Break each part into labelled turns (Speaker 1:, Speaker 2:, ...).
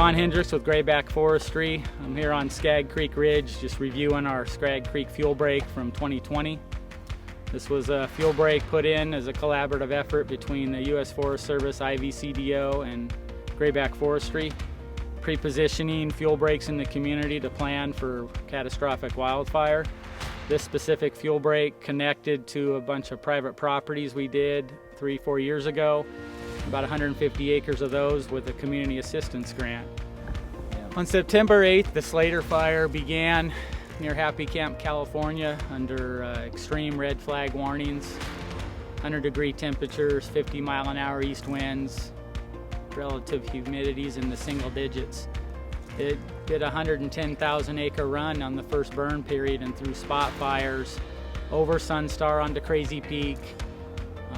Speaker 1: Don Hendricks with Grayback Forestry. I'm here on Skag Creek Ridge just reviewing our Skag Creek fuel break from 2020. This was a fuel break put in as a collaborative effort between the U.S. Forest Service, IVCDO, and Grayback Forestry, pre-positioning fuel breaks in the community to plan for catastrophic wildfire. This specific fuel break connected to a bunch of private properties we did 3-4 years ago, about 150 acres of those with a community assistance grant. On September 8th, the Slater fire began near Happy Camp, California, under extreme red flag warnings, 100-degree temperatures, 50-mile-an-hour east winds, relative humidities in the single digits. It did a 110,000-acre run on the first burn period and through spot fires over Sunstar onto Crazy Peak,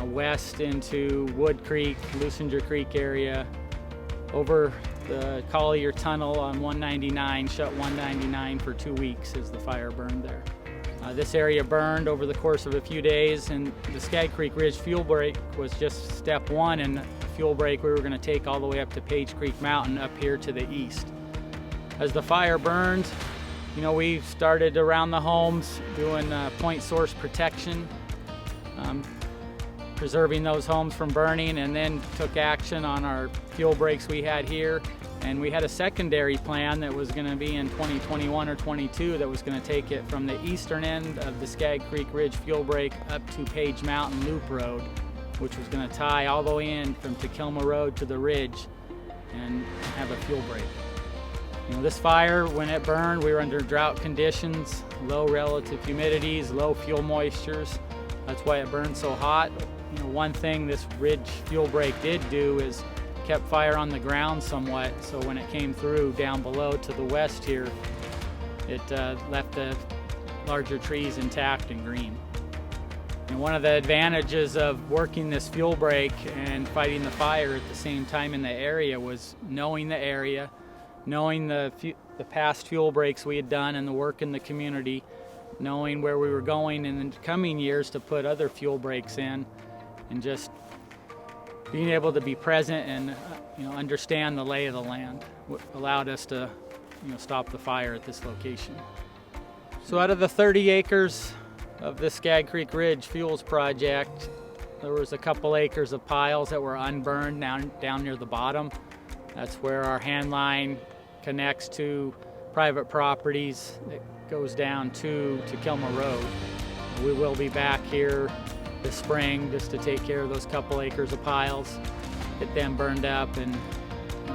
Speaker 1: west into Wood Creek, Lucinger Creek area, over the Collier Tunnel on 199, shut 199 for 2 weeks as the fire burned there. This area burned over the course of a few days, and the Skag Creek Ridge fuel break was just step one in a fuel break we were going to take all the way up to Page Creek Mountain up here to the east. As the fire burned, we started around the homes doing point source protection, preserving those homes from burning, and then took action on our fuel breaks we had here. And we had a secondary plan that was going to be in 2021 or 22 that was going to take it from the eastern end of the Skag Creek Ridge fuel break up to Page Mountain Loop Road, which was going to tie all the way in from Takilma Road to the ridge and have a fuel break. This fire, when it burned, we were under drought conditions, low relative humidities, low fuel moistures. That's why it burned so hot. One thing this Ridge fuel break did do is kept fire on the ground somewhat, so when it came through down below to the west here, it left the larger trees intact and green. And one of the advantages of working this fuel break and fighting the fire at the same time in the area was knowing the area, knowing the past fuel breaks we had done and the work in the community, knowing where we were going in the coming years to put other fuel breaks in, and just being able to be present and understand the lay of the land allowed us to stop the fire at this location. So out of the 30 acres of the Skag Creek Ridge Fuels project, there was a couple acres of piles that were unburned down near the bottom. That's where our hand line connects to private properties. It goes down to Takilma Road. We will be back here this spring just to take care of those couple acres of piles, get them burned up, and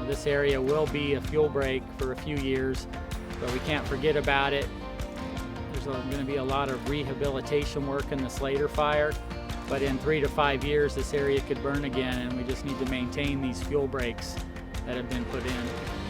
Speaker 1: this area will be a fuel break for a few years, but we can't forget about it. There's going to be a lot of rehabilitation work in the Slater fire, but in 3 to 5 years this area could burn again, and we just need to maintain these fuel breaks that have been put in.